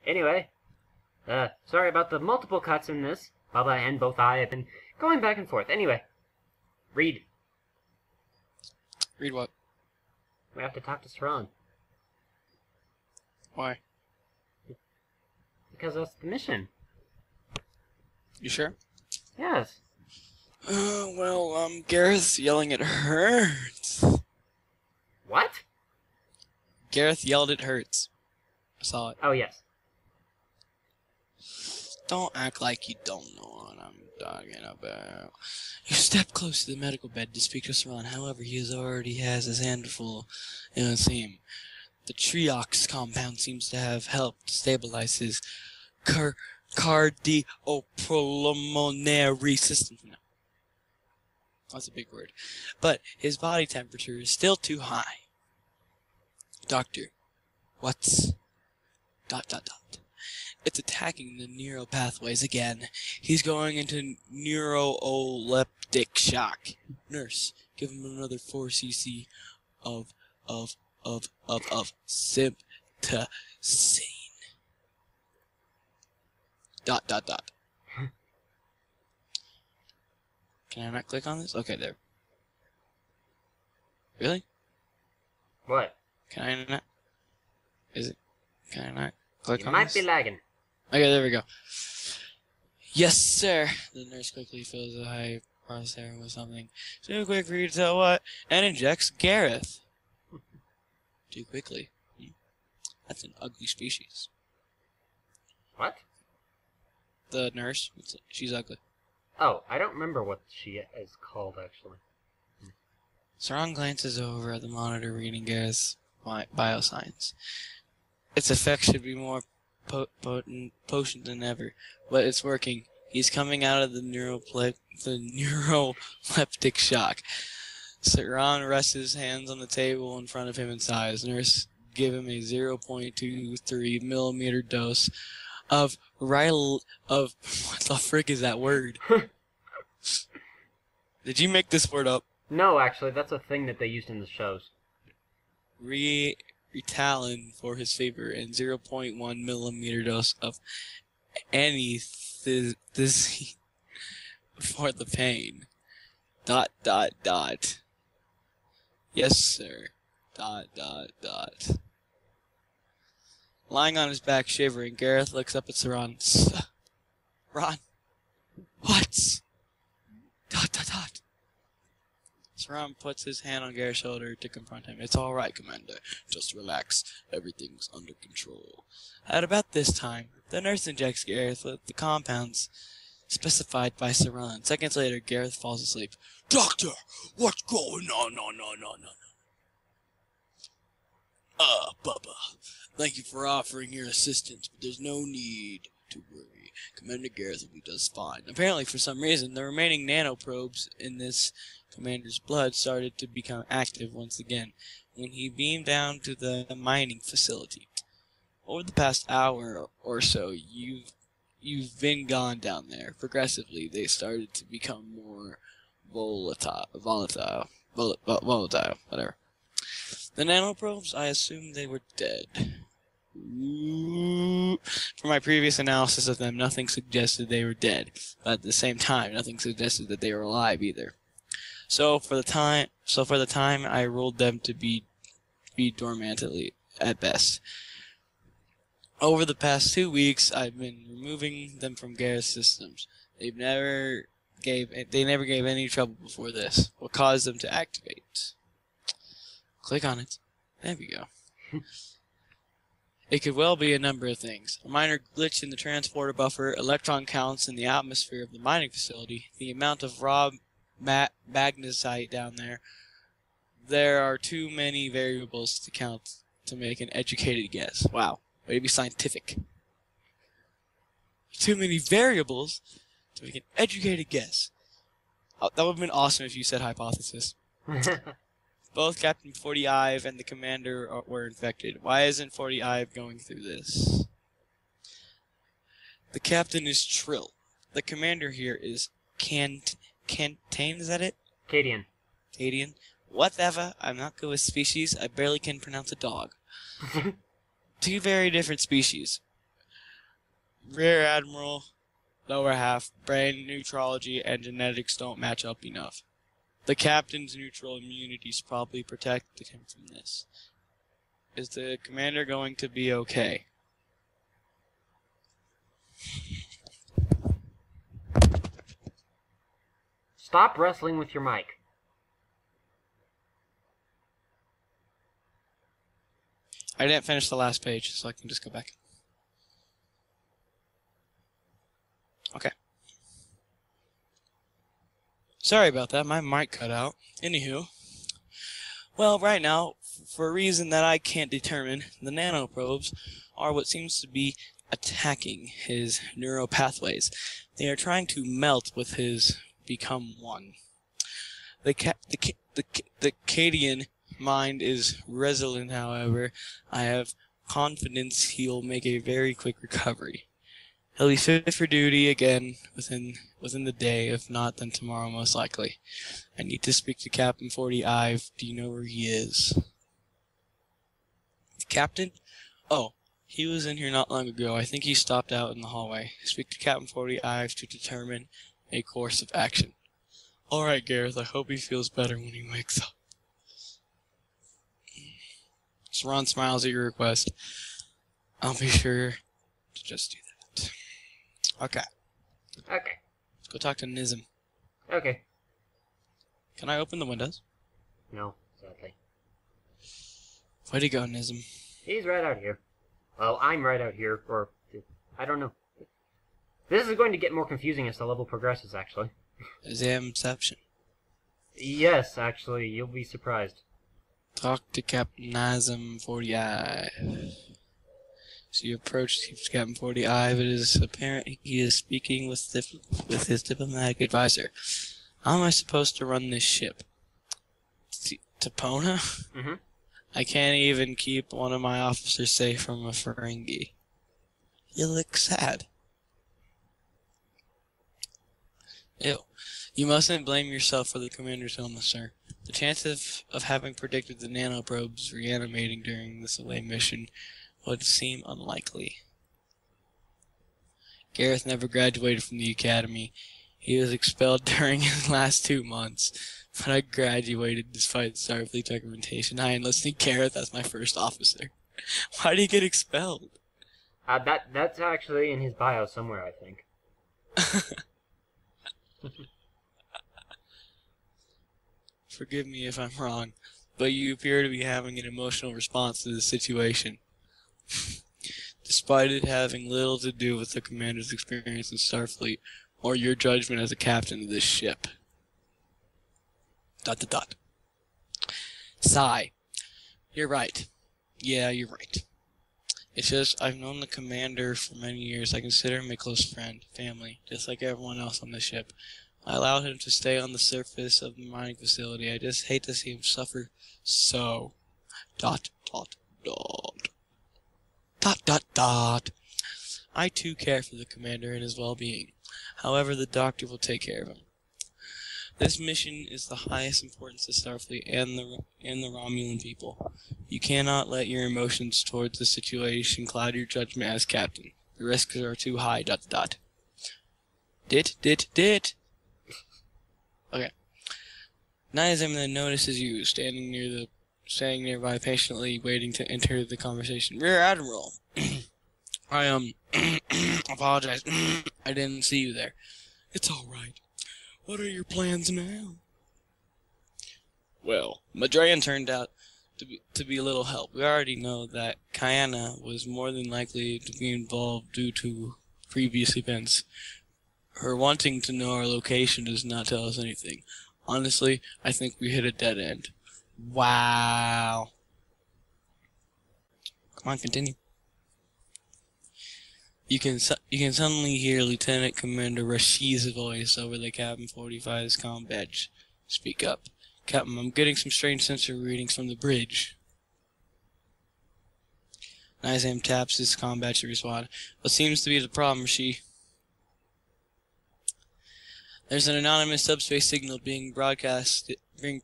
Anyway, sorry about the multiple cuts in this. Baba and both I have been going back and forth. Anyway, read. Read what? We have to talk to Saran. Why? Because that's the mission. You sure? Yes. Well, Gareth yelling it hurts. What? Gareth yelled it hurts. I saw it. Oh, yes. Don't act like you don't know what I'm talking about. You step close to the medical bed to speak to Saran. However, he already has his hand full in a theme. The triox compound seems to have helped stabilize his cardiopulmonary system. No. That's a big word. But his body temperature is still too high. Doctor, what's... ... It's attacking the neural pathways again. He's going into neuroleptic shock. Nurse, give him another 4 cc of symptocin. ... Can I not click on this? Okay, there. Really? What? Can I not? Is it? Can I not click on You might this? be lagging. Okay, there we go. Yes, sir. The nurse quickly fills the high processor with something too quick for you to tell what, and injects Gareth. Too quickly. That's an ugly species. What? The nurse, she's ugly. Oh, I don't remember what she is called, actually. Saran glances over at the monitor reading Gareth's biosigns. Its effect should be more potent than ever, but it's working. He's coming out of the neuroleptic shock. Saran rests his hands on the table in front of him and sighs. Nurse, give him a 0.23 millimeter dose of what the frick is that word? Did you make this word up? No, actually, that's a thing that they used in the shows. Ritalin for his fever and 0.1 millimeter dose of anesthesia for the pain. ... Yes, sir. ... Lying on his back, shivering, Gareth looks up at Saran. Ron, what? ... Saran puts his hand on Gareth's shoulder to confront him. It's all right, Commander. Just relax. Everything's under control. At about this time, the nurse injects Gareth with the compounds specified by Saran. Seconds later, Gareth falls asleep. Doctor, what's going on? No. Bubba. Thank you for offering your assistance, but there's no need to worry. Commander Gareth will be just fine. Apparently, for some reason, the remaining nanoprobes in this commander's blood started to become active once again when he beamed down to the mining facility. Over the past hour or so, you've been gone down there. Progressively, they started to become more volatile, whatever. The nanoprobes, I assumed they were dead. From my previous analysis of them, nothing suggested they were dead, but at the same time, nothing suggested that they were alive either. So for the time, I ruled them to be dormant at best. Over the past 2 weeks, I've been removing them from Gareth's systems. They never gave any trouble before this. What caused them to activate? Click on it. There we go. It could well be a number of things. A minor glitch in the transporter buffer, electron counts in the atmosphere of the mining facility, the amount of raw magnesite down there. There are too many variables to count to make an educated guess. Wow, way to be scientific. Too many variables to make an educated guess. Oh, that would have been awesome if you said hypothesis. Both Captain 40 Ive and the commander were infected. Why isn't 40 Ive going through this? The captain is Trill. The commander here is Cantane, is that it? Cadian. Cadian. Whatever. I'm not good with species. I barely can pronounce a dog. Two very different species. Rear Admiral, lower half, brain, neutrology, and genetics don't match up enough. The captain's neutral immunities probably protected him from this. Is the commander going to be okay? Stop wrestling with your mic. I didn't finish the last page, so I can just go back. Okay. Sorry about that, my mic cut out. Anywho. Well, right now, for a reason that I can't determine, the nanoprobes are what seems to be attacking his neural pathways. They are trying to melt with his become one. The Cadian mind is resilient, however. I have confidence he'll make a very quick recovery. He'll be fit for duty again within the day, if not, then tomorrow most likely. I need to speak to Captain 40 Ive. Do you know where he is? The captain? Oh, he was in here not long ago. I think he stopped out in the hallway. Speak to Captain 40 Ive to determine a course of action. Alright, Gareth, I hope he feels better when he wakes up. Ron smiles at your request. I'll be sure to just do that. Okay. Okay. Let's go talk to Nizam. Okay. Can I open the windows? No, sadly. Where'd he go, Nizam? He's right out here. Well, I'm right out here, or... I don't know. This is going to get more confusing as the level progresses, actually. Examception. Yes, actually, you'll be surprised. Talk to Captain Nizam 40I. So you approach Captain 40I. It is apparent he is speaking with his diplomatic advisor. How am I supposed to run this ship? Tapona? Mm-hmm. I can't even keep one of my officers safe from a Ferengi. You look sad. Ew. You mustn't blame yourself for the commander's illness, sir. The chance of having predicted the nanoprobes reanimating during this away mission would seem unlikely. Gareth never graduated from the academy. He was expelled during his last 2 months, but I graduated despite Starfleet's recommendation. I enlisted Gareth as my first officer. Why did he get expelled? That's actually in his bio somewhere, I think. Forgive me if I'm wrong, but you appear to be having an emotional response to the situation. Despite it having little to do with the commander's experience in Starfleet, or your judgment as a captain of this ship. ... Sigh. You're right. Yeah, you're right. It's just, I've known the commander for many years. I consider him a close friend, family, just like everyone else on the ship. I allowed him to stay on the surface of the mining facility. I just hate to see him suffer so. ... I too care for the commander and his well-being. However, the doctor will take care of him. This mission is the highest importance to Starfleet and the Romulan people. You cannot let your emotions towards the situation cloud your judgment as captain. The risks are too high. ... Okay. Nizam then notices you standing nearby, patiently waiting to enter the conversation. Rear Admiral, I apologize. I didn't see you there. It's all right. What are your plans now? Well, Madrayan turned out to be a little help. We already know that Kayana was more than likely to be involved due to previous events. Her wanting to know our location does not tell us anything. Honestly, I think we hit a dead end. Wow. Come on, continue. You can suddenly hear Lieutenant Commander Rashid's voice over the Cabin 45's comm badge. Speak up. Captain, I'm getting some strange sensor readings from the bridge. Nizam taps his comm badge to respond. What seems to be the problem, Rashid? There's an anonymous subspace signal being broadcast from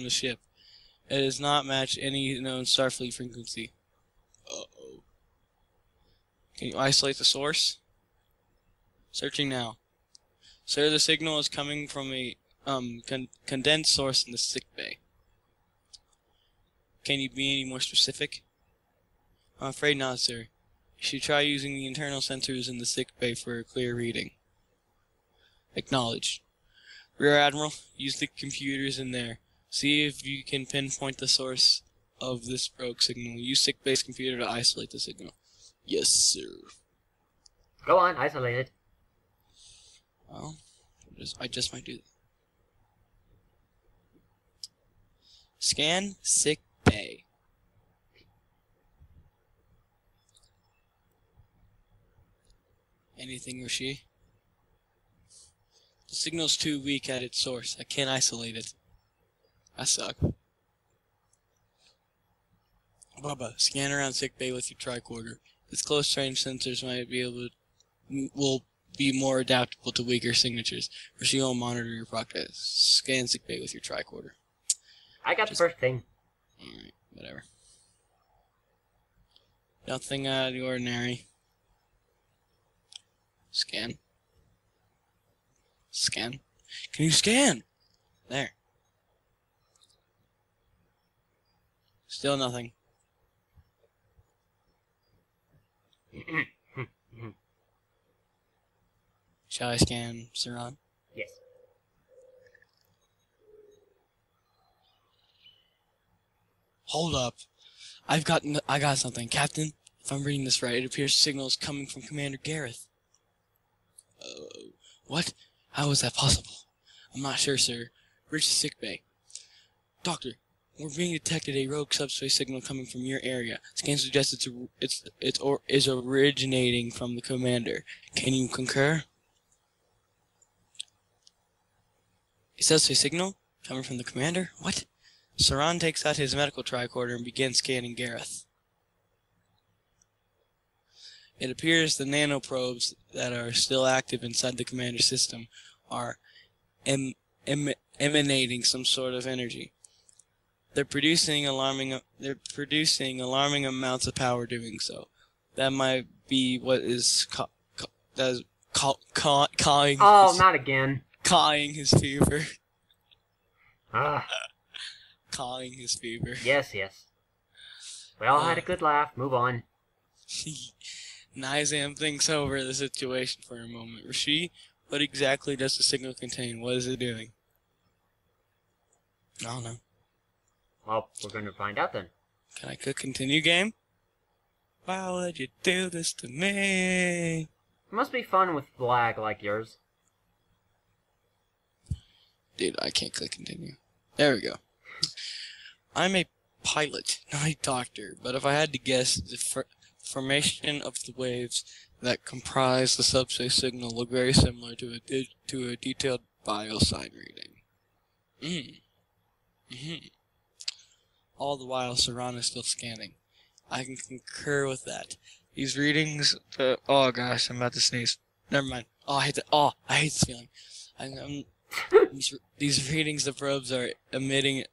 the ship. It does not match any known Starfleet frequency. Uh-oh. Can you isolate the source? Searching now. Sir, the signal is coming from a condensed source in the sick bay. Can you be any more specific? I'm afraid not, sir. You should try using the internal sensors in the sick bay for a clear reading. Acknowledged. Rear Admiral, use the computers in there. See if you can pinpoint the source of this broke signal. Use sick bay's computer to isolate the signal. Yes, sir. Go on, isolate it. Well, I just might do that. Scan sick bay. Anything, Rishi? The signal's too weak at its source. I can't isolate it. I suck. Bubba, scan around sick bay with your tricorder. Its close range sensors might be able to, will be more adaptable to weaker signatures. Rishi will monitor your progress. Scan sick bay with your tricorder. I got the first thing. Alright, whatever. Nothing out of the ordinary. Scan. Scan. Can you scan? There. Still nothing. Shall I scan Saran? Yes. Hold up. I got something. Captain, if I'm reading this right, it appears signals coming from Commander Gareth. What? How is that possible? I'm not sure, sir. Reach the sick bay. Doctor, we're being detected a rogue subspace signal coming from your area. Scan suggests it's originating from the commander. Can you concur? A subspace signal coming from the commander? What? Saran takes out his medical tricorder and begins scanning Gareth. It appears the nanoprobes that are still active inside the commander system are emanating some sort of energy. They're producing alarming amounts of power doing so. That might be what is cawing. Oh, not again. Cawing his fever. Ah. Cawing his fever. Yes, yes. We all had a good laugh. Move on. Nizam thinks over the situation for a moment. Rishi, what exactly does the signal contain? What is it doing? I don't know. Well, we're going to find out then. Can I click continue game? Why would you do this to me? It must be fun with lag like yours. Dude, I can't click continue. There we go. I'm a pilot, not a doctor, but if I had to guess, the formation of the waves that comprise the subspace signal look very similar to a detailed biosign reading. All the while, Saran is still scanning. I can concur with that. These readings, oh gosh, I'm about to sneeze. Never mind. Oh, I hate that. Oh, I hate this feeling. These readings, the probes are emitting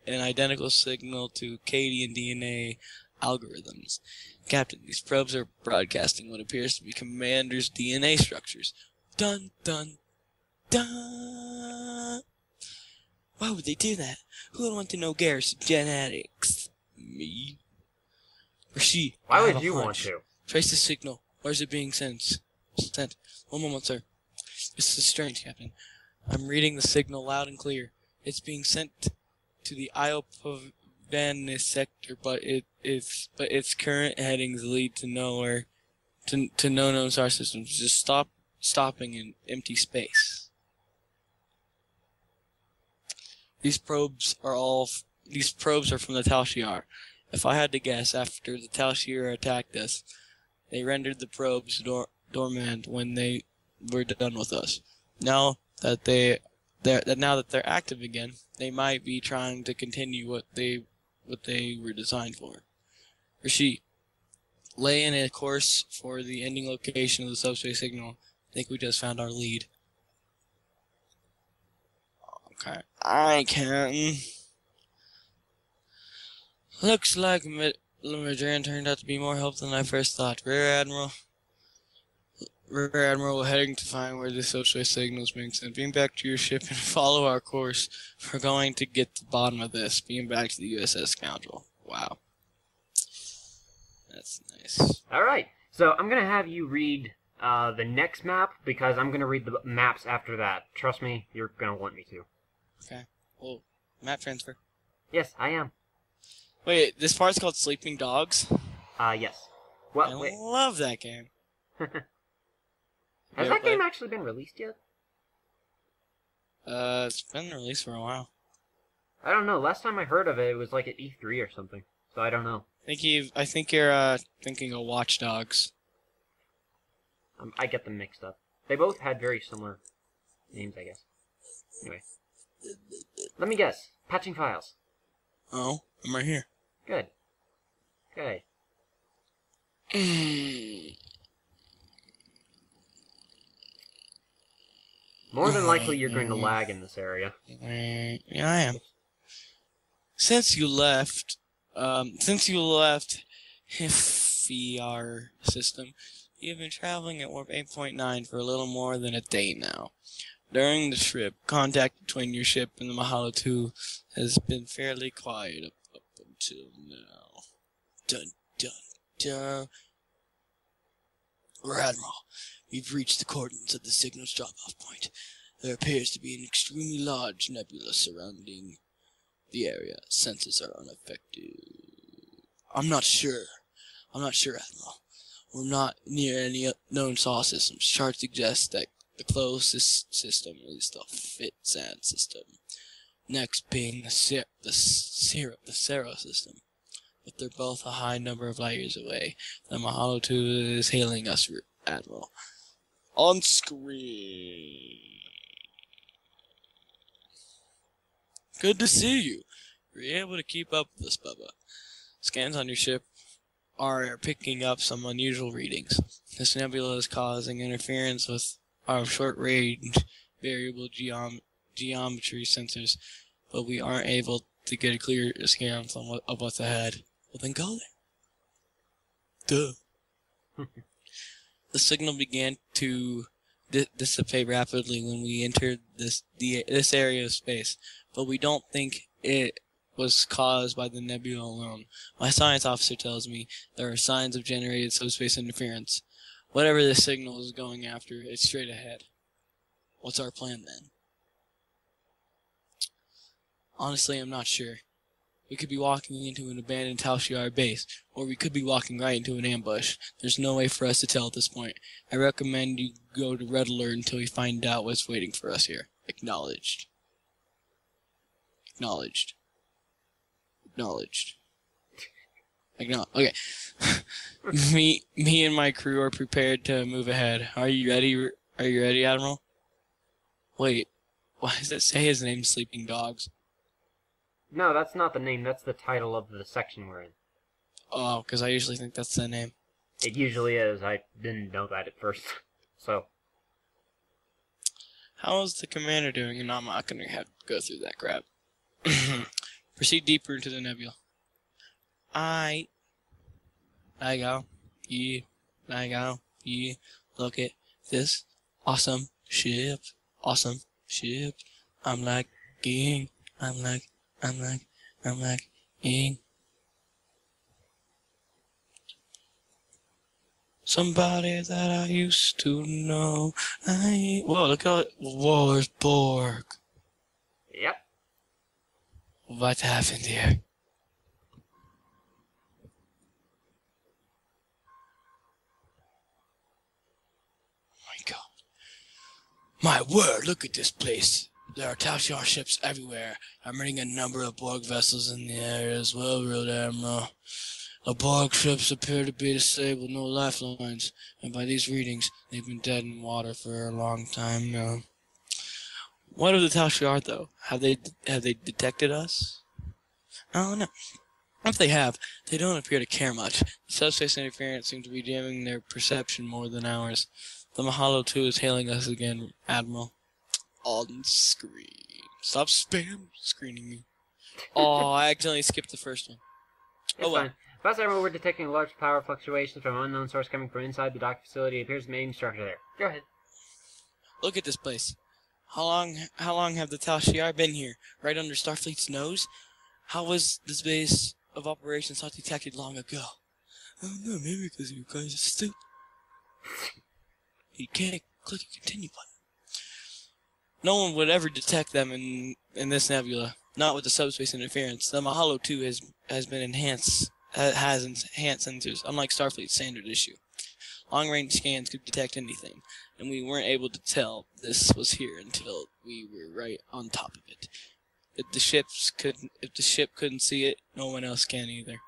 an identical signal to Cadian DNA algorithms. Captain, these probes are broadcasting what appears to be Commander's DNA structures. Dun dun dun! Why would they do that? Who would want to know Gareth's genetics? Me? Rishi, Why would you want to? Trace the signal. Where is it being sent? One moment, sir. This is strange, Captain. I'm reading the signal loud and clear. It's being sent to the Iopovanis sector, but its current headings lead to nowhere, to no known star systems. Just stopping in empty space. These probes are from the Tal Shiar. If I had to guess, after the Tal Shiar attacked us, they rendered the probes dormant when they were done with us. Now that they're active again, they might be trying to continue what they were designed for. Rishi, lay in a course for the ending location of the subspace signal. I think we just found our lead. Okay, I can. Looks like Madran turned out to be more help than I first thought. Rear Admiral, Rear Admiral, we're heading to find where this X-ray signal is being sent. Beam back to your ship and follow our course. We're going to get to the bottom of this. Beam back to the USS Scoundrel. Wow. That's nice. Alright, so I'm going to have you read the next map, because I'm going to read the maps after that. Trust me, you're going to want me to. Okay. Well, map transfer. Yes, I am. Wait, this part's called Sleeping Dogs? Yes. Well, I wait. love that game. Has that game actually been released yet? It's been released for a while. I don't know. Last time I heard of it, it was like at E3 or something. So I don't know. I think you're thinking of Watch Dogs. I get them mixed up. They both had very similar names, I guess. Anyway. Let me guess. Patching files. Oh, I'm right here. Good. Good. More than likely, you're going to lag in this area. Yeah, I am. Since you left FER system, you've been traveling at warp 8.9 for a little more than a day now. During the trip, contact between your ship and the Mahalo 2 has been fairly quiet up until now. Dun dun dun. Rear Admiral, we've reached the coordinates of the signal's drop-off point. There appears to be an extremely large nebula surrounding the area. Sensors are unaffected. I'm not sure, Admiral. We're not near any known star systems. Charts suggest that the closest system is the Fit-Sand system. Next being the Sero system. But they're both a high number of light years away. The Mahalo 2 is hailing us, Admiral. On screen. Good to see you. You're able to keep up with us, Bubba. Scans on your ship are picking up some unusual readings. This nebula is causing interference with our short-range variable geometry sensors, but we aren't able to get a clear scan of what's ahead. Well, then go there. Duh. The signal began to dissipate rapidly when we entered this area of space, but we don't think it was caused by the nebula alone. My science officer tells me there are signs of generated subspace interference. Whatever this signal is going after, it's straight ahead. What's our plan then? Honestly, I'm not sure. We could be walking into an abandoned Tal Shiar base, or we could be walking right into an ambush. There's no way for us to tell at this point. I recommend you go to Red Alert until we find out what's waiting for us here. Acknowledged. Acknowledged. Acknowledged. Okay. me and my crew are prepared to move ahead. Are you ready? Are you ready, Admiral? Wait, why does it say his name Sleeping Dogs? No, that's not the name. That's the title of the section we're in. Oh, because I usually think that's the name. It usually is. I didn't know that at first. So. How is the commander doing? And I'm not going to have to go through that crap. Proceed deeper into the nebula. I go. Look at this awesome ship. Awesome ship. I'm like, ing. Somebody that I used to know. Whoa, look at it. Whoa, there's Borg. Yep. What happened here? My God. My word, look at this place. There are Tal Shiar ships everywhere. I'm reading a number of Borg vessels in the area as well, Rear Admiral. The Borg ships appear to be disabled, no lifelines, and by these readings, they've been dead in water for a long time now. What of the Tal Shiar, though? Have they detected us? Oh, no. If they have, they don't appear to care much. The subspace interference seems to be jamming their perception more than ours. The Mahalo 2 is hailing us again, Admiral. On screen. Stop spam screening me. Oh, I accidentally skipped the first one. It's fine. Vice Admiral, we're detecting large power fluctuations from an unknown source coming from inside the dock facility. It appears the main structure there. Go ahead. Look at this place. How long have the Tal Shiar been here? Right under Starfleet's nose? How was this base of operations not detected long ago? I don't know, maybe because you guys are stupid. You can't click the continue button. No one would ever detect them in this nebula, not with the subspace interference. The Mahalo 2 has enhanced sensors, unlike Starfleet's standard issue. Long-range scans could detect anything, and we weren't able to tell this was here until we were right on top of it. If the ship couldn't see it, no one else can either.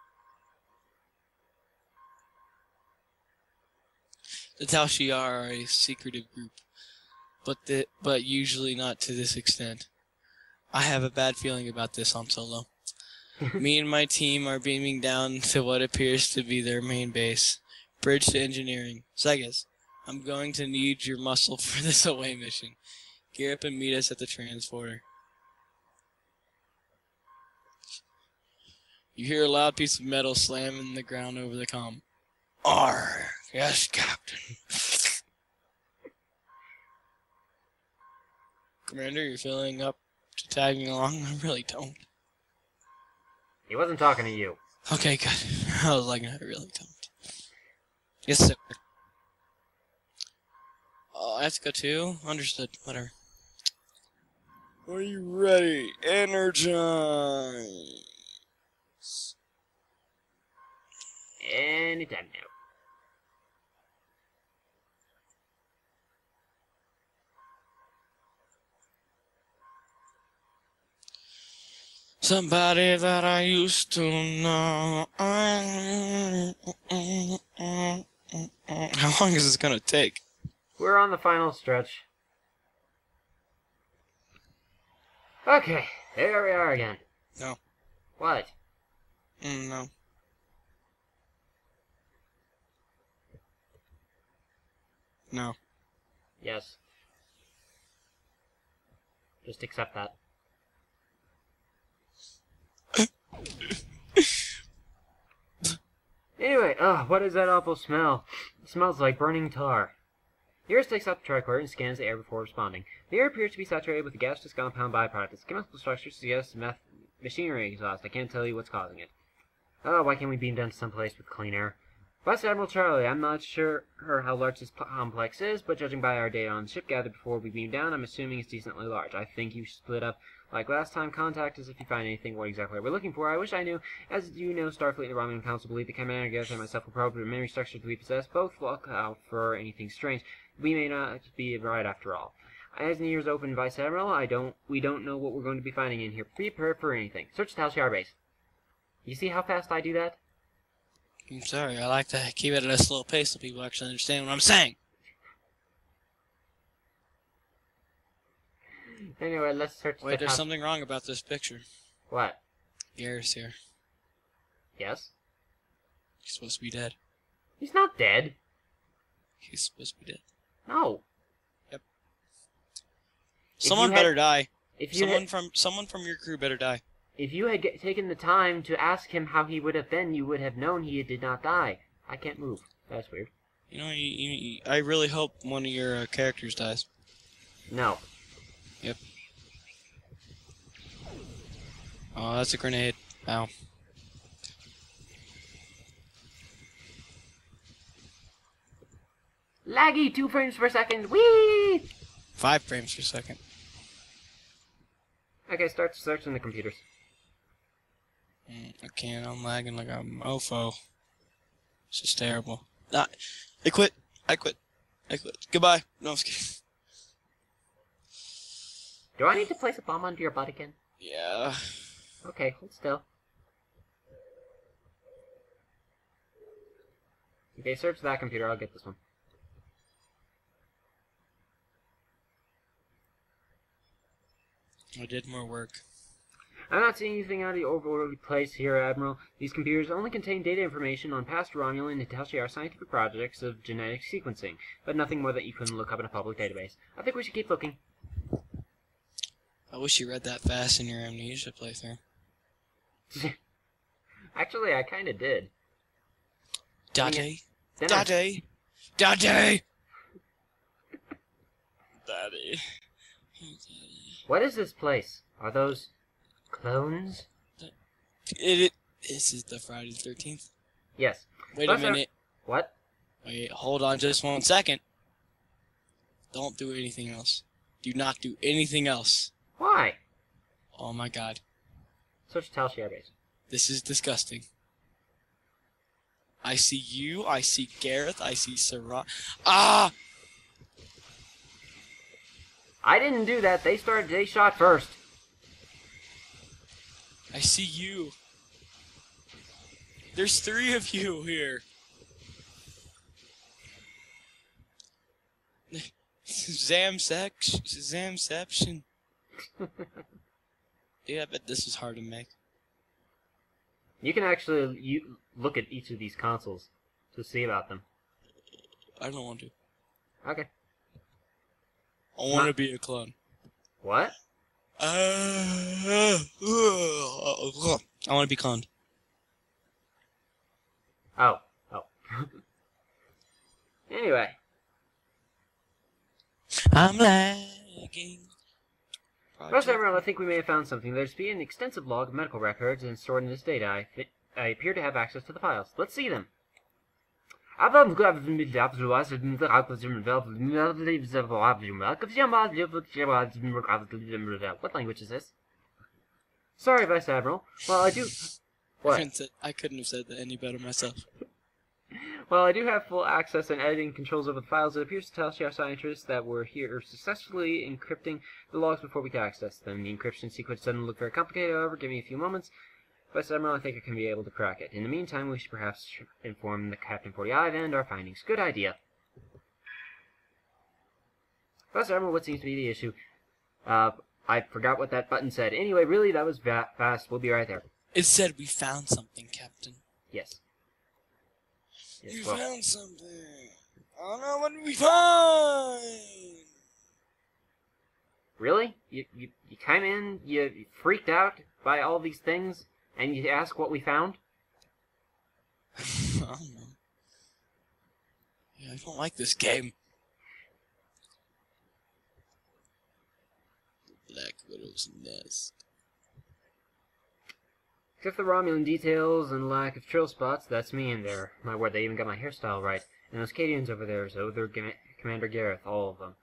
The Tal Shiar are a secretive group, but usually not to this extent. I have a bad feeling about this on Solo. Me and my team are beaming down to what appears to be their main base. Bridge to engineering. Segas, I'm going to need your muscle for this away mission. Gear up and meet us at the transporter. You hear a loud piece of metal slamming the ground over the comm. Arr, yes, Captain. Commander, you're filling up to tagging along? I really don't. He wasn't talking to you. Okay, good. I was like, I really don't. Yes, sir. Oh, I have to go too? Understood. Whatever. Are you ready? Energize. Anytime now. Somebody that I used to know. How long is this gonna take? We're on the final stretch. Okay, here we are again. No. What? No. No. Yes. Just accept that. Anyway, what is that awful smell? It smells like burning tar. Eurus takes out the tricorder and scans the air before responding. The air appears to be saturated with a gaseous compound byproduct. Its chemical structure suggests machinery exhaust. I can't tell you what's causing it. Oh, why can't we beam down to someplace with clean air? Vice Admiral Charlie, I'm not sure how large this complex is, but judging by our data on the ship gathered before we beam down, I'm assuming it's decently large. I think you split up like last time. Contact us if you find anything what exactly we're looking for. I wish I knew. As you know, Starfleet and the Romulan Council believe the Chimera Gas and myself will probe the memory structures we possess. Both look out for anything strange. We may not be right after all. As the ears open, Vice Admiral, we don't know what we're going to be finding in here. Be prepared for anything. Search the Tal Shiar base. You see how fast I do that? I'm sorry, I like to keep it at a slow pace so people actually understand what I'm saying. Anyway, let's search Wait, there's something wrong about this picture. What? The air's here. Yes? He's supposed to be dead. He's not dead. He's supposed to be dead. No. Yep. Someone better die. Someone from your crew better die. If you had taken the time to ask him how he would have been, you would have known he did not die. I can't move. That's weird. You know, I really hope one of your characters dies. No. Yep. Oh, that's a grenade. Ow. Laggy, 2 frames per second. Whee! 5 frames per second. Okay, start searching the computers. I can't. I'm lagging like a mofo. This is terrible. I quit. I quit. Goodbye. No, I'm just kidding. Do I need to place a bomb under your butt again? Yeah. Okay, hold still. Okay, search that computer. I'll get this one. I did more work. I'm not seeing anything out of the overworldly place here, Admiral. These computers only contain data information on past Romulan and Tal Shiar scientific projects of genetic sequencing, but nothing more that you couldn't look up in a public database. I think we should keep looking. I wish you read that fast in your amnesia playthrough. Actually, I kinda did. Daddy. Dinner. Daddy. Daddy. Daddy. What is this place? Are those clones? This is the Friday the 13th. Yes. Wait Plus, a minute. What? Wait, hold on just 1 second. Don't do anything else. Do not do anything else. Why? Oh my god. Search Tal share base. This is disgusting. I see you, I see Gareth, I see Sarah. Ah! I didn't do that. They shot first. I see you. There's 3 of you here. Zamception. Yeah, I bet this is hard to make. You can actually look at each of these consoles to see about them. I don't want to. Okay. I want to be a clone. What? I want to be cloned. Oh. Anyway. I'm lagging. First, everyone, I think we may have found something. There's been an extensive log of medical records and stored in this data. I appear to have access to the files. Let's see them. What language is this? Sorry, Vice Admiral. Well, I do... What? I couldn't have said that any better myself. While I do have full access and editing controls over the files, it appears to tell our scientists that we're here successfully encrypting the logs before we can access them. The encryption sequence doesn't look very complicated, however. Give me a few moments. Vice Admiral, I think I can be able to crack it. In the meantime, we should perhaps inform the Captain 40I and our findings. Good idea. Vice Admiral, what seems to be the issue? I forgot what that button said. Anyway, really, that was fast. We'll be right there. It said we found something, Captain. Yes. You found something. I don't know what we find. Really? You came in, you freaked out by all these things, and you ask what we found? I don't know. Yeah, I don't like this game. Black Widow's nest. Except for the Romulan details and lack of trill spots, that's me in there. My word, they even got my hairstyle right. And those Cadians over there, so they're Commander Gareth, all of them.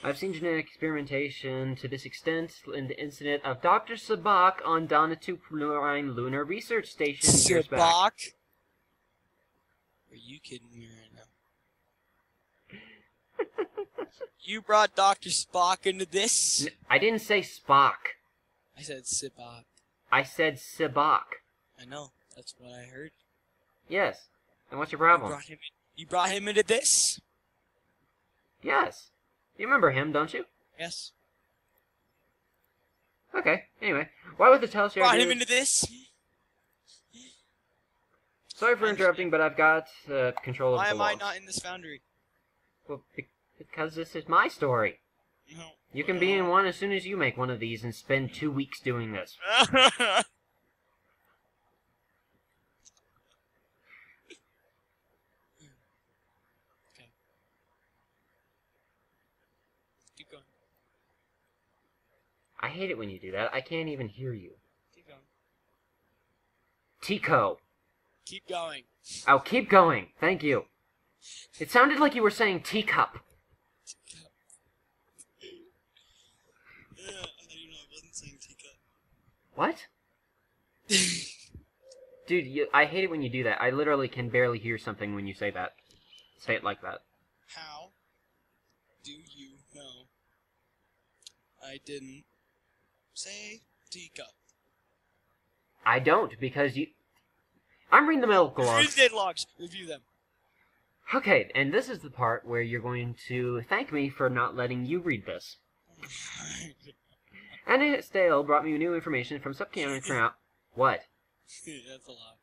I've seen genetic experimentation to this extent in the incident of Dr. Sabak on Donatu Prime Lunar Research Station years back. Sabak? Are you kidding me right now? You brought Dr. Spock into this? I didn't say Spock. I said Sabak. I said Sabak. I know. That's what I heard. Yes. And what's your problem? You brought him into this? Yes. You remember him, don't you? Yes. Okay. Anyway, why would the Telshare Brought him into this? Sorry for interrupting, but I've got control of Why the am I logs. not in this foundry? Well, because this is my story. No. You can be in one as soon as you make one of these and spend 2 weeks doing this. Okay. Keep going. I hate it when you do that. I can't even hear you. Keep going. Tico. Keep going. Oh, keep going. Thank you. It sounded like you were saying teacup. Yeah, I thought you know I wasn't saying teacup. What? Dude, I hate it when you do that. I literally can barely hear something when you say that. Say it like that. How do you know I didn't say teacup? I don't, because you... I'm reading the medical Read logs. the data logs. Review them. Okay, and this is the part where you're going to thank me for not letting you read this. And Stale brought me new information from subcounting from out... What? That's a lot.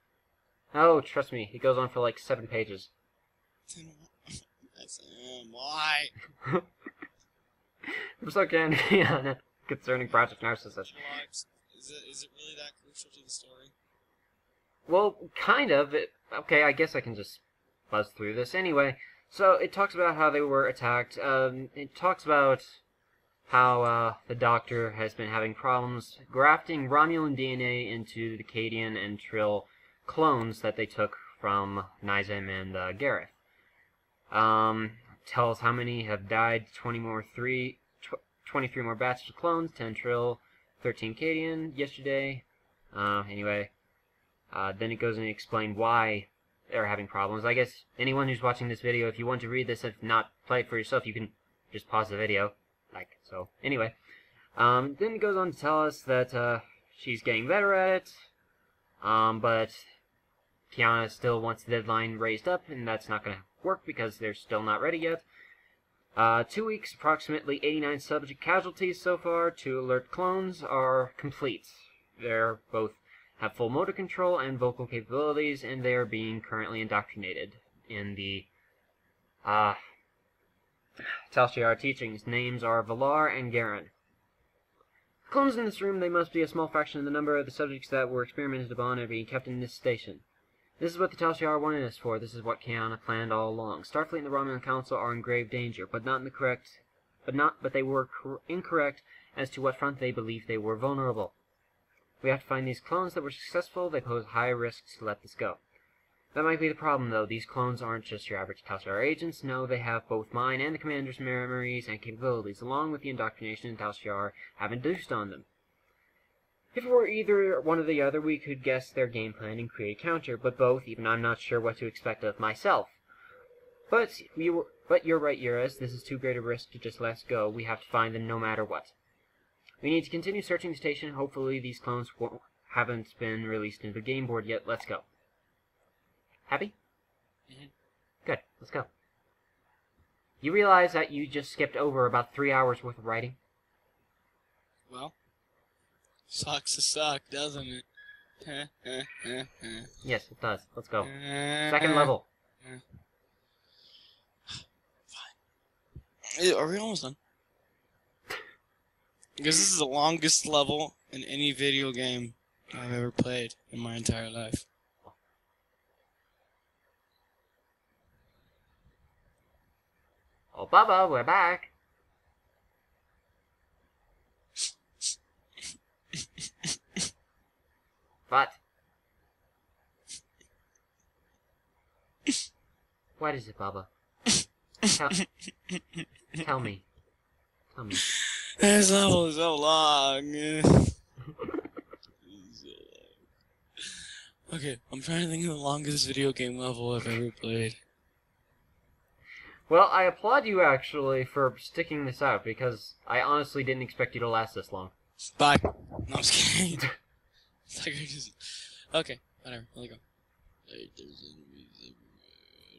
Oh, trust me, it goes on for like 7 pages. Why? From subcounting on it concerning Project Narcissus. Logs. Is it really that crucial to the story? Well, kind of. Okay, I guess I can just buzz through this anyway. So it talks about how they were attacked. It talks about how the Doctor has been having problems grafting Romulan DNA into the Cadian and Trill clones that they took from Nizam and Gareth. Tells how many have died, 23 more batches of clones, 10 Trill, 13 Cadian yesterday. Anyway, then it goes and explains why they're having problems. I guess anyone who's watching this video, if you want to read this, if not play it for yourself, you can just pause the video. Like so. Anyway, then it goes on to tell us that she's getting better at it, but Kiana still wants the deadline raised up, and that's not going to work because they're still not ready yet. 2 weeks, approximately 89 subject casualties so far. 2 alert clones are complete. They're both have full motor control and vocal capabilities, and they are being currently indoctrinated in the Tal Shiar teachings. Names are Valar and Garen. Clones in this room, they must be a small fraction of the number of the subjects that were experimented upon and being kept in this station. This is what the Tal Shiar wanted us for. This is what Kiana planned all along. Starfleet and the Romulan Council are in grave danger, but they were incorrect as to what front they believed they were vulnerable. We have to find these clones that were successful. They pose high risks to let this go. That might be the problem, though. These clones aren't just your average Tal Shiar agents. No, they have both mine and the commander's memories and capabilities, along with the indoctrination Tal Shiar have induced on them. If it were either one or the other, we could guess their game plan and create a counter, but both, even I'm not sure what to expect of myself. But you're right, Eurus. This is too great a risk to just let go. We have to find them no matter what. We need to continue searching the station. Hopefully these clones haven't been released into the game board yet. Let's go. Happy? Mm-hmm. Good. Let's go. You realize that you just skipped over about 3 hours worth of writing? Well, sucks to suck, doesn't it? Yes, it does. Let's go. Second level. Fine. Are we almost done? Because this is the longest level in any video game I've ever played in my entire life. Oh, Bubba, we're back. What? What is it, Bubba? Tell me. Tell me. This level is so long. Okay, I'm trying to think of the longest video game level I've ever played. Well, I applaud you, actually, for sticking this out, because I honestly didn't expect you to last this long. Bye. No, I'm just kidding. Okay, whatever. Let go.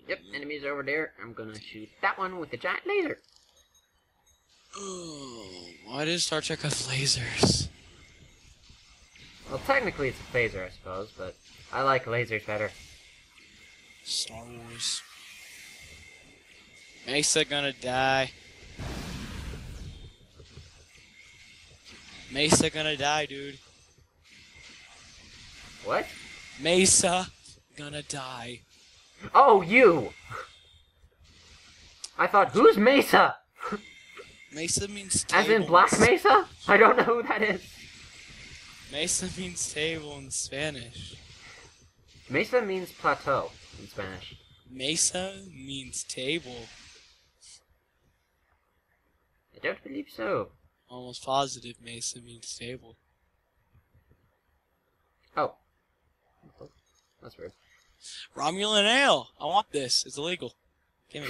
Yep, enemies over there. I'm gonna shoot that one with the giant laser. Oh, why does Star Trek have lasers? Well, technically it's a phaser, I suppose, but I like lasers better. Star Wars. Mesa gonna die. Mesa gonna die, dude. What? Mesa gonna die. Oh, you! I thought, who's Mesa? Mesa means table. As in Black Mesa? I don't know who that is. Mesa means table in Spanish. Mesa means plateau in Spanish. Mesa means table. I don't believe so. Almost positive Mesa means table. Oh. That's weird. Romulan ale! I want this. It's illegal. Give me.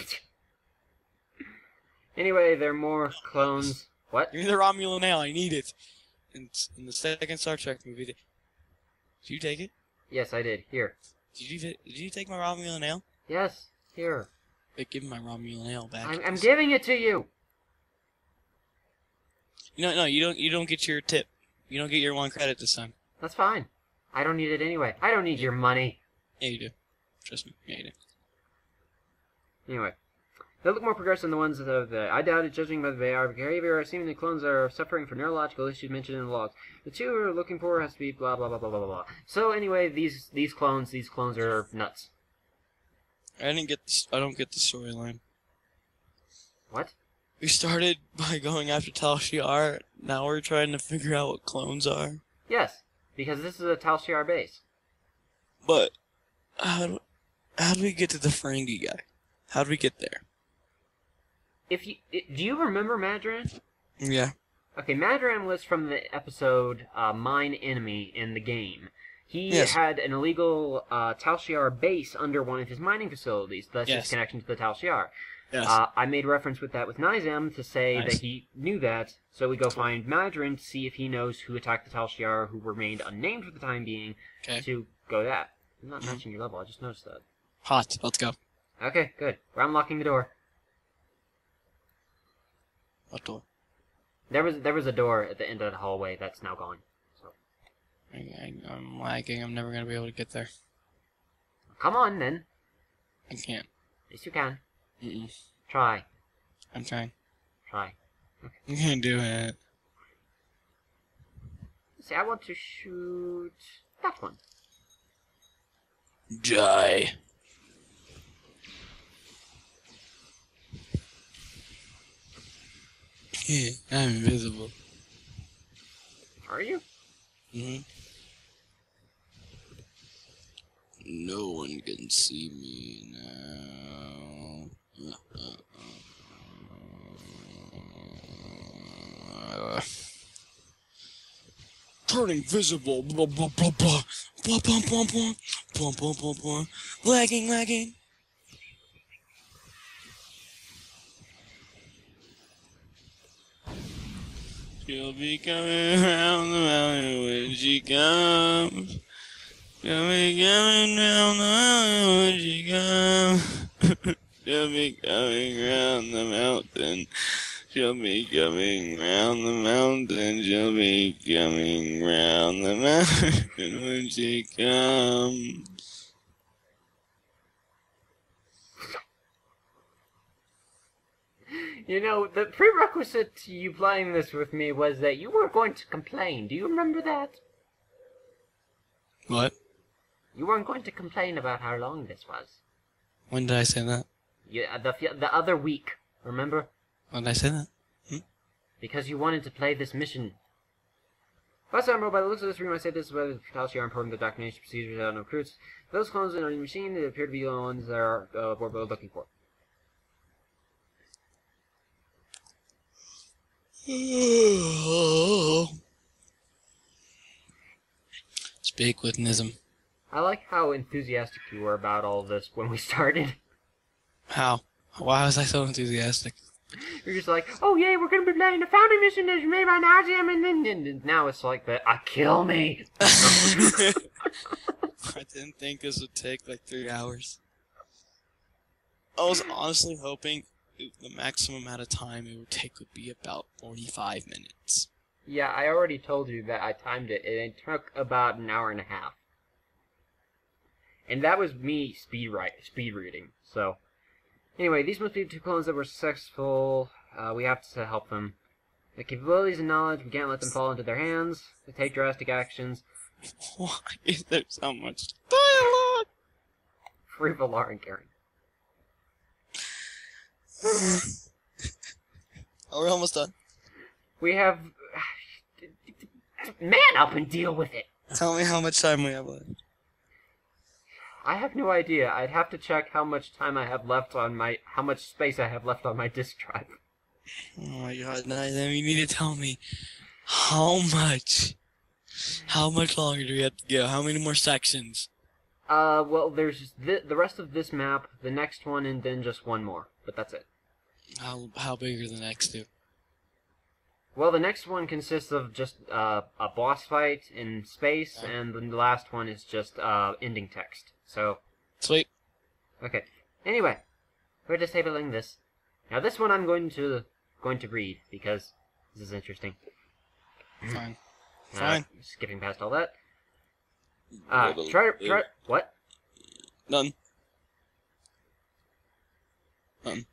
Anyway, there are more clones. What? Give me the Romulan ale. I need it. In the second Star Trek movie. Did you take it? Yes, I did. Here. Did you take my Romulan ale? Yes, here. Wait, give me my Romulan ale back. I'm giving it to you. No, you don't get your tip. You don't get your 1 credit this time. That's fine. I don't need it anyway. I don't need your money. Yeah, you do. Trust me. Yeah, you do. Anyway. They look more progressive than the ones that I doubted, judging by the behavior, assuming the clones are suffering from neurological issues mentioned in the logs. The two we're looking for has to be blah blah blah blah blah blah. So anyway, these clones are nuts. I didn't get. I don't get the storyline. What? We started by going after Tal Shiar. Now we're trying to figure out what clones are. Yes, because this is a Tal Shiar base. But how do we get to the Ferengi guy? How do we get there? Do you remember Madran? Yeah. Okay, Madran was from the episode Mine Enemy in the game. He Yes. had an illegal Tal Shiar base under one of his mining facilities, thus his Yes. connection to the Tal Shiar. Yes. I made reference with that with Nizam to say Nice. that he knew that, so we go find Madran to see if he knows who attacked the Tal Shiar, who remained unnamed for the time being, Okay. to go that. I'm not matching your level, I just noticed that. Hot. Let's go. Okay, good. We're unlocking the door. What door? There was a door at the end of the hallway that's now gone. So I'm lagging. I'm never gonna be able to get there. come on then. I can't. Yes, you can. Mm-mm. Try. I'm trying. Try. I can't do it. See, I want to shoot that one. Die. Yeah, I'm invisible. Are you? Mm-hmm. No one can see me now. Turning visible. Blah blah blah blah. Blah blah blah blah. Blah blah blah blah. Lagging. She'll be coming around the mountain when she comes. She'll be coming round the mountain when she comes. She'll be coming round the mountain. She'll be coming round the mountain. She'll be coming round the mountain when she comes. You know, the prerequisite to you playing this with me was that you weren't going to complain. Do you remember that? What? You weren't going to complain about how long this was. When did I say that? Yeah, the other week, remember? When did I say that? Because you wanted to play this mission. Last time, by the looks of this room, I said this is whether the Talshi are important to documentation procedures out of no recruits. Those clones in our machine, they appear to be the ones that are we're looking for. Speak with Nism. I like how enthusiastic you were about all this when we started. How? Why was I so enthusiastic? You're just like, oh yay, we're gonna be playing the foundry mission that's made by Nazium, and then now it's like the kill me. I didn't think this would take like 3 hours. I was honestly hoping the maximum amount of time it would take would be about 45 minutes. Yeah, I already told you that I timed it, and it took about an hour and a half. And that was me speed reading, so... Anyway, these must be 2 clones that were successful. We have to help them. The capabilities and knowledge, we can't let them fall into their hands. They take drastic actions. Why is there so much dialogue? Free Valar and Karen. Oh, we're almost done. We have... Man up and deal with it! Tell me how much time we have left. I have no idea. I'd have to check how much time I have left on my... how much space I have left on my disk drive. Oh my god, then you need to tell me how much longer do we have to go? How many more sections? Well, there's the rest of this map, the next one, and then just one more. But that's it. How big are the next 2? Well, the next one consists of just a boss fight in space, and the last one is just ending text. So... Sweet. Okay. Anyway, we're disabling this. Now this one I'm going to read, because this is interesting. Fine. Fine. Skipping past all that. Try... What? None.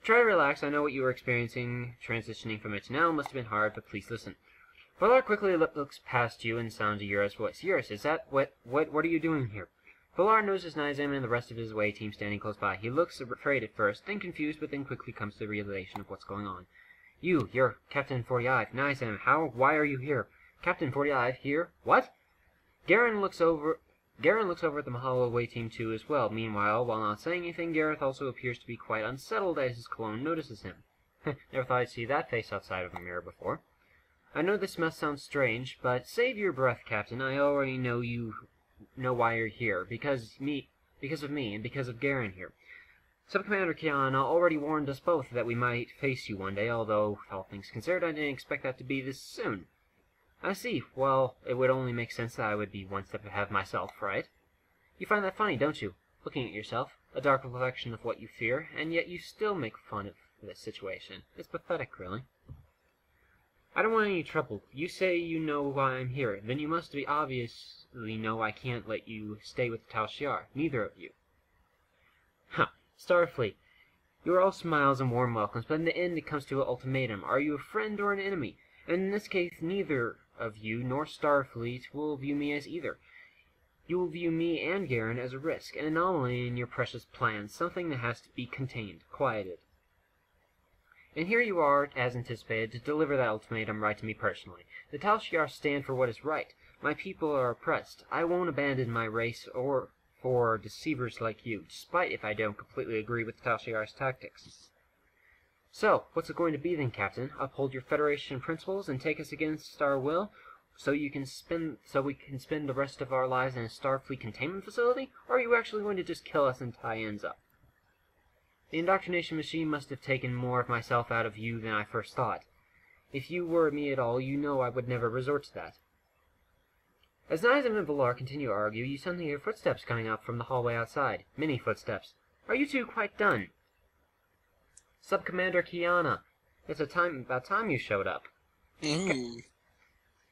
Try to relax. I know what you were experiencing. Transitioning from it to now must have been hard, but please listen. Valar quickly looks past you and sounds Yura's voice. Eurus, is that what are you doing here? Valar notices Nizam and the rest of his away team standing close by. He looks afraid at first, then confused, but then quickly comes to the realization of what's going on. You're Captain 45. Nizam, why are you here? Captain 45, here? What? Garen looks over at the Mahalo away team too as well. Meanwhile, while not saying anything, Gareth also appears to be quite unsettled as his clone notices him. Never thought I'd see that face outside of a mirror before. I know this must sound strange, but save your breath, Captain. I already know you know why you're here. Because of me, and because of Garen here. Sub-Commander Kiana already warned us both that we might face you one day, although, all things considered, I didn't expect that to be this soon. I see. Well, it would only make sense that I would be one step ahead of myself, right? You find that funny, don't you? Looking at yourself, a dark reflection of what you fear, and yet you still make fun of this situation. It's pathetic, really. I don't want any trouble. You say you know why I'm here. Then you must obviously know I can't let you stay with the Tal Shiar. Neither of you. Huh. Starfleet. You are all smiles and warm welcomes, but in the end it comes to an ultimatum. Are you a friend or an enemy? And in this case, neither of you nor Starfleet will view me as either. You will view me and Garen as a risk, an anomaly in your precious plans, something that has to be contained, quieted. And here you are, as anticipated, to deliver that ultimatum right to me personally. The Tal Shiar stand for what is right. My people are oppressed. I won't abandon my race or for deceivers like you, despite if I don't completely agree with the Tal Shiar's tactics. So, what's it going to be then, Captain? Uphold your Federation principles and take us against our will, so we can spend the rest of our lives in a Starfleet containment facility? Or are you actually going to just kill us and tie ends up? The indoctrination machine must have taken more of myself out of you than I first thought. If you were me at all, you know I would never resort to that. As Nizam and Valar continue to argue, you suddenly hear footsteps coming up from the hallway outside. Many footsteps. Are you two quite done? Sub-Commander Kiana, it's about time you showed up.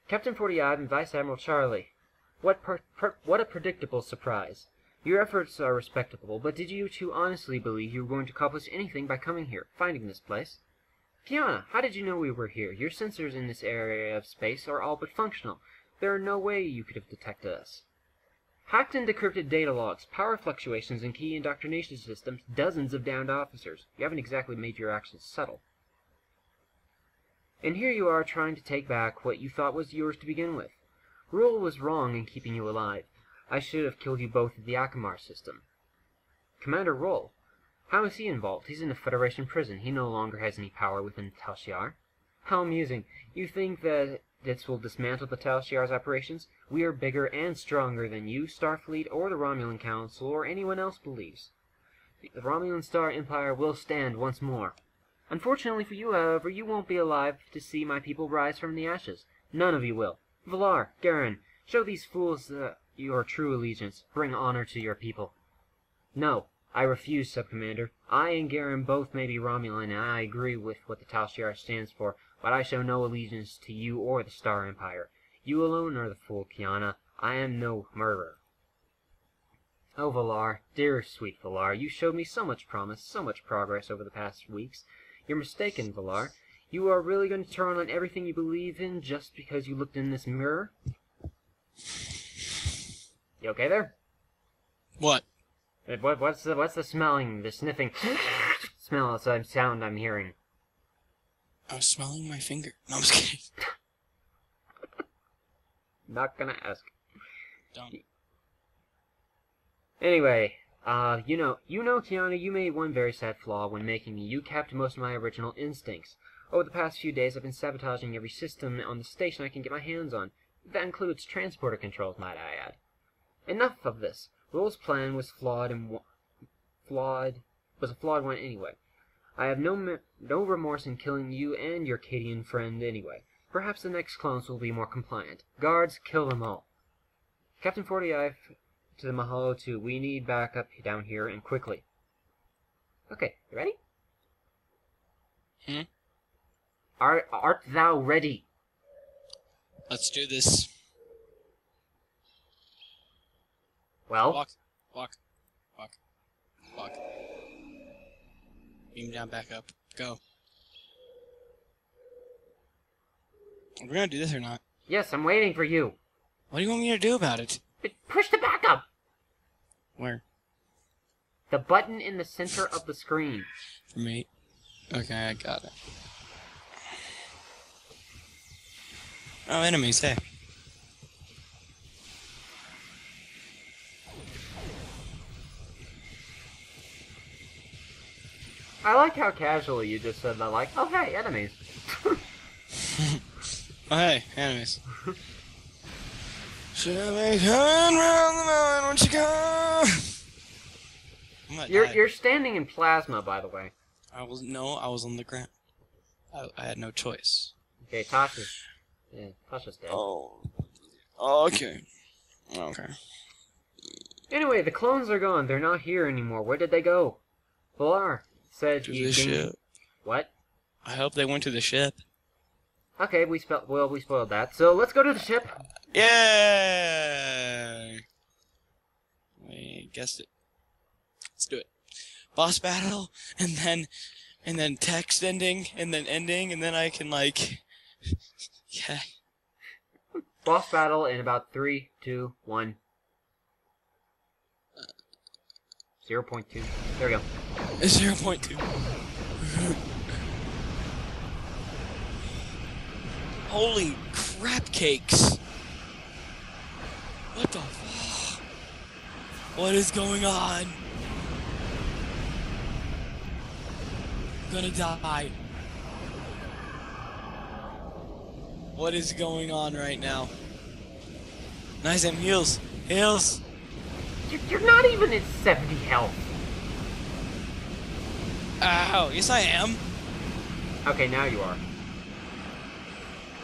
Captain 45 and Vice Admiral Charlie. What a predictable surprise. Your efforts are respectable, but did you two honestly believe you were going to accomplish anything by coming here, finding this place? Kiana, how did you know we were here? Your sensors in this area of space are all but functional. There are no way you could have detected us. Hacked and decrypted data logs, power fluctuations in key indoctrination systems, dozens of downed officers. You haven't exactly made your actions subtle. And here you are trying to take back what you thought was yours to begin with. Rule was wrong in keeping you alive. I should have killed you both at the Akamar system. Commander Roll. How is he involved? He's in a Federation prison. He no longer has any power within Tal Shiar. How amusing. You think that this will dismantle the Tal Shiar's operations? We are bigger and stronger than you, Starfleet, or the Romulan Council, or anyone else believes. The Romulan Star Empire will stand once more. Unfortunately for you, however, you won't be alive to see my people rise from the ashes. None of you will. Valar, Garen, show these fools your true allegiance. Bring honor to your people. No, I refuse, Sub-Commander. I and Garen both may be Romulan, and I agree with what the Tal Shiar stands for, but I show no allegiance to you or the Star Empire. You alone are the fool, Kiana. I am no murderer. Oh, Valar, dear sweet Valar, you showed me so much promise, so much progress over the past weeks. You're mistaken, Valar. You are really going to turn on everything you believe in just because you looked in this mirror? You okay there? What? What's the smelling, the sniffing sound I'm hearing? I was smelling my finger. No, I'm just kidding. Not gonna ask. Don't. Anyway, you know, Kiana, you made one very sad flaw when making me. You kept most of my original instincts. Over the past few days, I've been sabotaging every system on the station I can get my hands on. That includes transporter controls, might I add. Enough of this. Roll's plan was was a flawed one anyway. I have no remorse in killing you and your Cadian friend anyway. Perhaps the next clones will be more compliant. Guards, kill them all. Captain 45 to the Mahalo 2. We need backup down here and quickly. Okay, you ready? Art thou ready? Let's do this. Well? Walk. Beam down, back up. Go. Are we gonna do this or not? Yes, I'm waiting for you. What do you want me to do about it? Push the backup! Where? The button in the center of the screen. For me? Okay, I got it. Oh, enemies, hey. I like how casually you just said that, like, oh hey, enemies. Oh, hey, enemies. Shall we come round the mountain, won't you come? You're standing in plasma, by the way. I was on the ground. I had no choice. Okay, Tasha's dead. Oh. Okay. Okay. Anyway, the clones are gone. They're not here anymore. Where did they go? Valar said To he the ship. What? I hope they went to the ship. Okay, we spoiled that. So let's go to the ship. Yay! We guessed it. Let's do it. Boss battle, and then text ending, and then I can like, yeah. Boss battle in about 3, 2, 1. 0.2. There we go. 0.2. Holy crap cakes! What the? What is going on? I'm gonna die. What is going on right now? Nice, and heals. Heals. You're not even at 70 health. Ow, yes I am. Okay, now you are.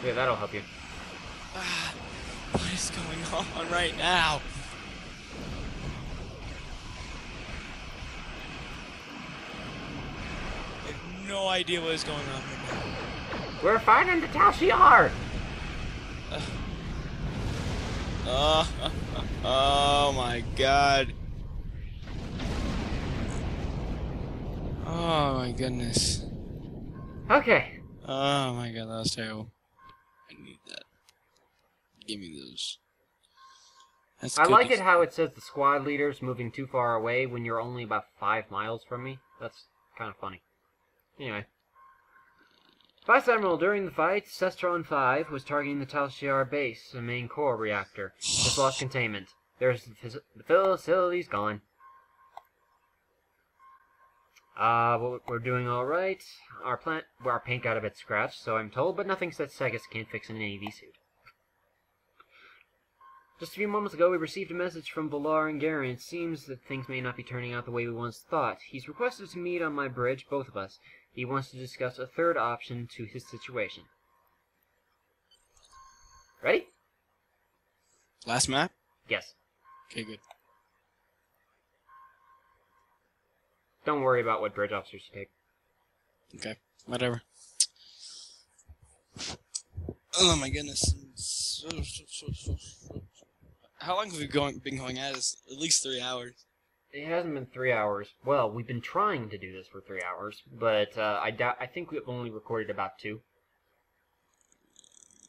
Yeah, that'll help you. What is going on right now? I have no idea what is going on right now. We're fighting the Tal Shiar! Oh my god. Oh my goodness. Okay. Oh my god, that was terrible. I need that. Give me those. That's I like cookies. it how it says the squad leader's moving too far away when you're only about 5 miles from me. That's kind of funny. Anyway. Vice Admiral, during the fight, Cestron 5 was targeting the Tal Shiar base, the main core reactor. Just lost containment. The facility's gone. We're doing alright. Our paint got a bit scratched, so I'm told, but nothing says Segas can't fix an AV suit. Just a few moments ago, we received a message from Valar and Garen. It seems that things may not be turning out the way we once thought. He's requested to meet on my bridge, both of us. He wants to discuss a third option to his situation. Ready? Last map? Yes. Okay, good. Don't worry about what bridge officers you take. Okay, whatever. Oh my goodness. How long have we been going at this? At least 3 hours. It hasn't been 3 hours. Well, we've been trying to do this for 3 hours, but I think we've only recorded about 2.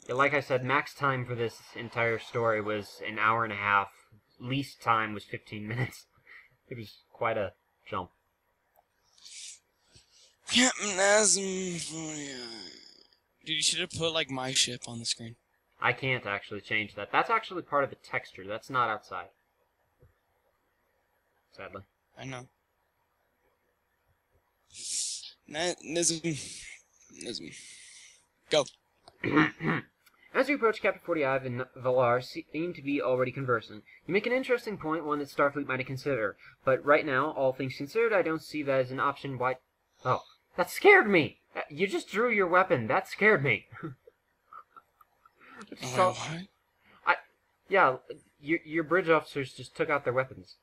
Like I said, max time for this entire story was an hour and a half. Least time was 15 minutes. It was quite a jump. Captain Asm. Dude, you should have put like my ship on the screen. I can't actually change that. That's actually part of the texture. That's not outside. Sadly. I know. Nism. Go. As we approach Captain 45 and Valar seem to be already conversing. You make an interesting point, one that Starfleet might consider. But right now, all things considered, I don't see that as an option. Why? Oh, that scared me! You just drew your weapon. That scared me. So, what? Yeah, your bridge officers just took out their weapons.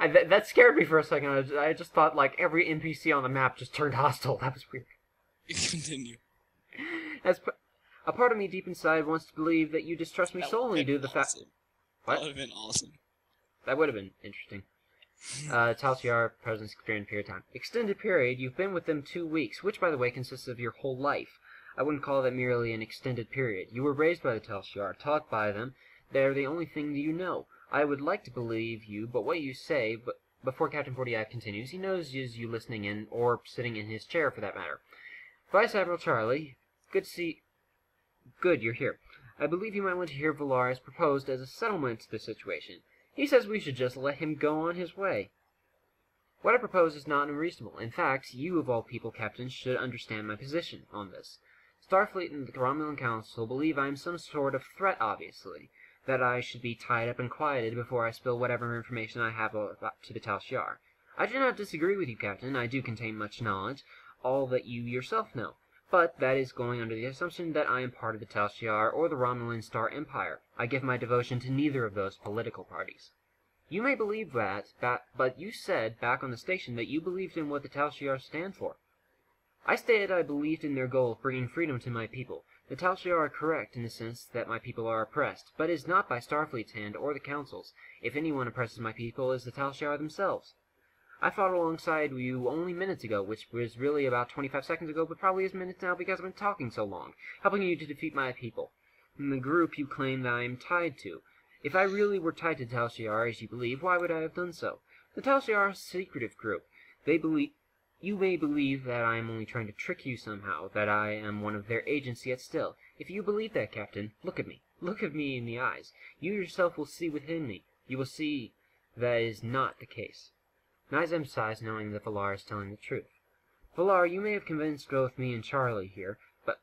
That scared me for a second. I just thought like every NPC on the map just turned hostile. That was weird. Continue. A part of me deep inside wants to believe that you distrust me solely due to the fact. What? That would have been awesome. That would have been interesting. Tal Shiar presence extended period of time. Extended period. You've been with them 2 weeks, which, by the way, consists of your whole life. I wouldn't call that merely an extended period. You were raised by the Tal Shiar, taught by them. They're the only thing you know. I would like to believe you, but what you say, but before Captain 45 continues, he knows you listening in, or sitting in his chair for that matter. Vice Admiral Charlie, good, you're here. I believe you might want to hear Valar has proposed as a settlement to the situation. He says we should just let him go on his way. What I propose is not unreasonable. In fact, you of all people, Captain, should understand my position on this. Starfleet and the Romulan Council believe I am some sort of threat, obviously, that I should be tied up and quieted before I spill whatever information I have to the Tal Shiar. I do not disagree with you, Captain. I do contain much knowledge, all that you yourself know. But that is going under the assumption that I am part of the Tal Shiar or the Romulan Star Empire. I give my devotion to neither of those political parties. You may believe that, but you said back on the station that you believed in what the Tal Shiar stand for. I stated I believed in their goal of bringing freedom to my people. The Tal Shiar are correct in the sense that my people are oppressed, but it is not by Starfleet's hand or the Council's. If anyone oppresses my people, it is the Tal Shiar themselves. I fought alongside you only minutes ago, which was really about 25 seconds ago, but probably is minutes now because I've been talking so long, helping you to defeat my people, and the group you claim that I am tied to. If I really were tied to Tal Shiar, as you believe, why would I have done so? The Tal Shiar are a secretive group. You may believe that I am only trying to trick you somehow, that I am one of their agents, yet still. If you believe that, Captain, look at me. Look at me in the eyes. You yourself will see within me. You will see that is not the case. Nizam sighs, knowing that Valar is telling the truth. Valar, you may have convinced both me and Charlie here, but...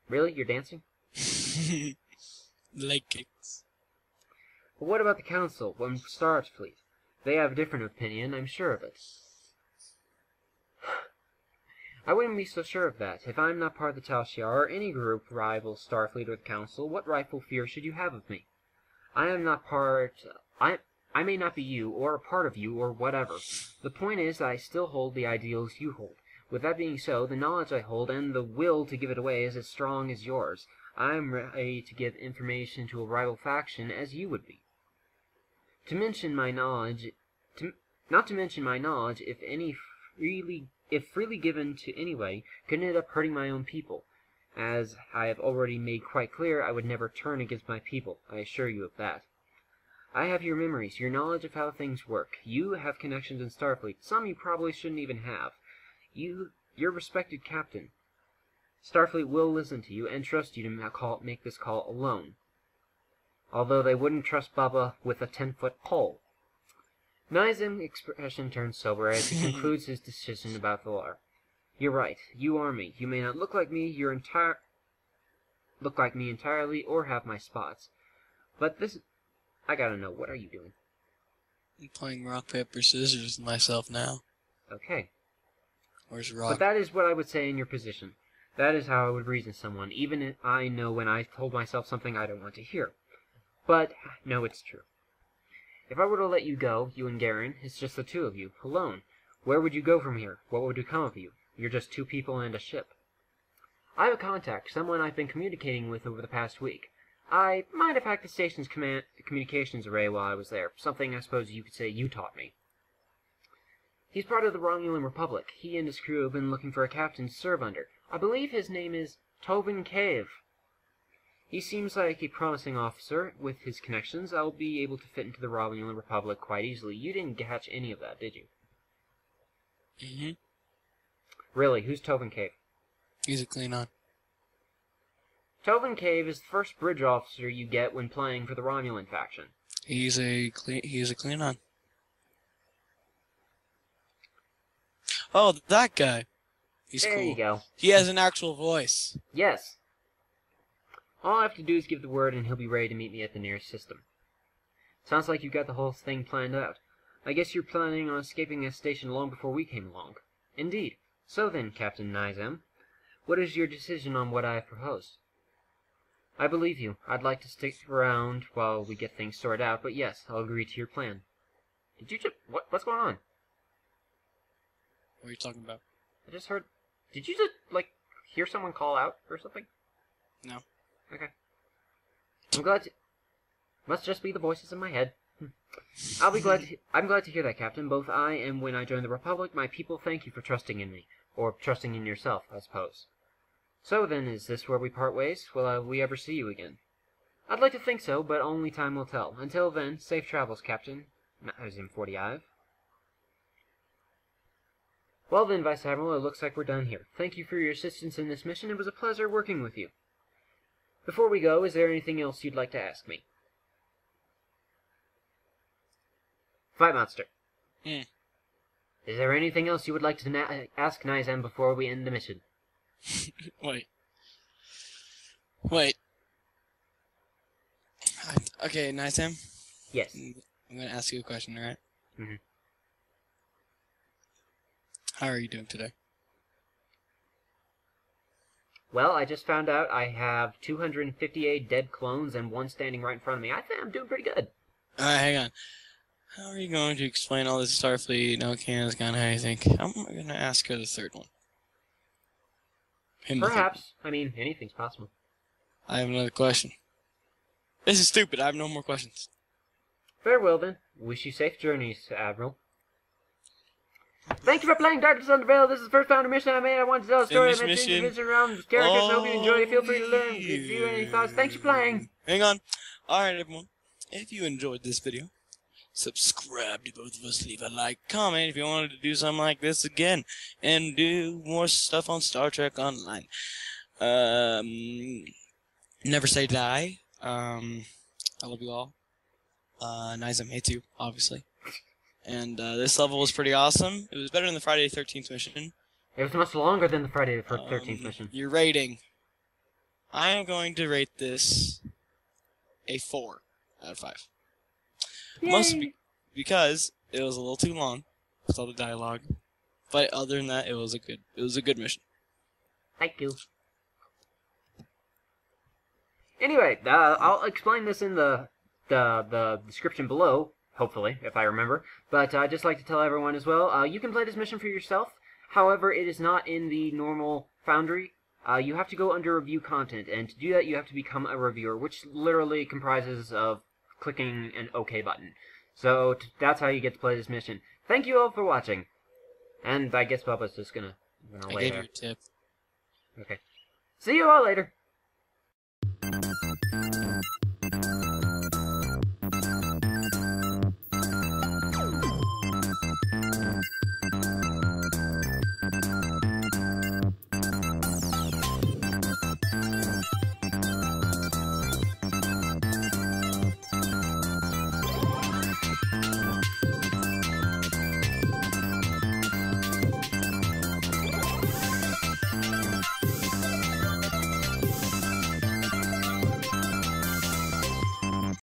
Really? You're dancing? Leg kicks. But what about the Council, and Starfleet? They have a different opinion, I'm sure of it. I wouldn't be so sure of that. If I'm not part of the Tal Shiar or any group rival Starfleet or the Council, what rightful fear should you have of me? I am not I may not be you, or a part of you, or whatever. The point is that I still hold the ideals you hold. With that being so, the knowledge I hold and the will to give it away is as strong as yours. I am ready to give information to a rival faction as you would be. Not to mention my knowledge, if freely given to anybody, could end up hurting my own people. As I have already made quite clear, I would never turn against my people. I assure you of that. I have your memories, your knowledge of how things work. You have connections in Starfleet, some you probably shouldn't even have. You're respected captain. Starfleet will listen to you and trust you to make this call alone. Although they wouldn't trust Bubba with a 10-foot pole. Nizam's expression turns sober as he concludes his decision about Valar. You're right, you are me. You may not look like me, look like me entirely, or have my spots. But this... I gotta know, what are you doing? I'm playing rock, paper, scissors with myself now. Okay. Where's rock? But that is what I would say in your position. That is how I would reason someone, even if I know when I told myself something I don't want to hear. But, no, it's true. If I were to let you go, you and Garen, it's just the two of you, alone. Where would you go from here? What would become of you? You're just two people and a ship. I have a contact, someone I've been communicating with over the past week. I might have hacked the station's communications array while I was there, something I suppose you could say you taught me. He's part of the Romulan Republic. He and his crew have been looking for a captain to serve under. I believe his name is Tobin Cave. He seems like a promising officer. With his connections, I'll be able to fit into the Romulan Republic quite easily. You didn't catch any of that, did you? Mm-hmm. Really, who's Tobin Cave? He's a Klingon. Tobin Cave is the first bridge officer you get when playing for the Romulan faction. He's a Klingon. Oh, that guy. He's there cool. You go. He has an actual voice. Yes. All I have to do is give the word and he'll be ready to meet me at the nearest system. Sounds like you've got the whole thing planned out. I guess you're planning on escaping a station long before we came along. Indeed. So then, Captain Nizam, what is your decision on what I have proposed? I believe you. I'd like to stick around while we get things sorted out, but yes, I'll agree to your plan. Did you just... What's going on? What are you talking about? I just heard... Did you just, like, hear someone call out or something? No. Okay. I'm glad to... Must just be the voices in my head. I'm glad to hear that, Captain. Both I and when I joined the Republic, my people thank you for trusting in me. Or trusting in yourself, I suppose. So then, is this where we part ways? Will we ever see you again? I'd like to think so, but only time will tell. Until then, safe travels, Captain. As in 40i. Well then, Vice Admiral, it looks like we're done here. Thank you for your assistance in this mission. It was a pleasure working with you. Before we go, is there anything else you'd like to ask me? Fight Monster. Hmm. Is there anything else you would like to ask Nizam before we end the mission? Wait. Okay, Nizam. Yes. I'm gonna ask you a question, alright? Mm-hmm. How are you doing today? Well, I just found out I have 258 dead clones and one standing right in front of me. I think I'm doing pretty good. Alright, hang on. How are you going to explain all this Starfleet, no cannons, gun, how you think? I'm gonna ask her the third one. Perhaps. I mean, anything's possible. I have another question. This is stupid. I have no more questions. Farewell, then. Wish you safe journeys, Admiral. Thank you for playing Darkness on the Veil. This is the first Foundry mission I made. I wanted to tell a story. I mentioned the vision around characters. I hope you enjoyed it. Feel free to learn. If you have any thoughts, thanks for playing. Hang on. Alright, everyone. If you enjoyed this video, subscribe to both of us. Leave a like, comment if you wanted to do something like this again. And do more stuff on Star Trek Online. Never say die. I love you all. Nizam hates you, obviously. And this level was pretty awesome. It was better than the Friday the 13th mission. It was much longer than the Friday the 13th mission. Your rating. I am going to rate this a 4 out of 5. Yay! Mostly because it was a little too long with all the dialogue. But other than that, it was a good mission. Thank you. Anyway, I'll explain this in the description below, hopefully, if I remember. But I'd just like to tell everyone as well, you can play this mission for yourself. However, it is not in the normal Foundry. You have to go under Review Content, and to do that, you have to become a reviewer, which literally comprises of clicking an OK button. So that's how you get to play this mission. Thank you all for watching. And I guess Bubba's just gonna I gave you a tip. Okay. See you all later.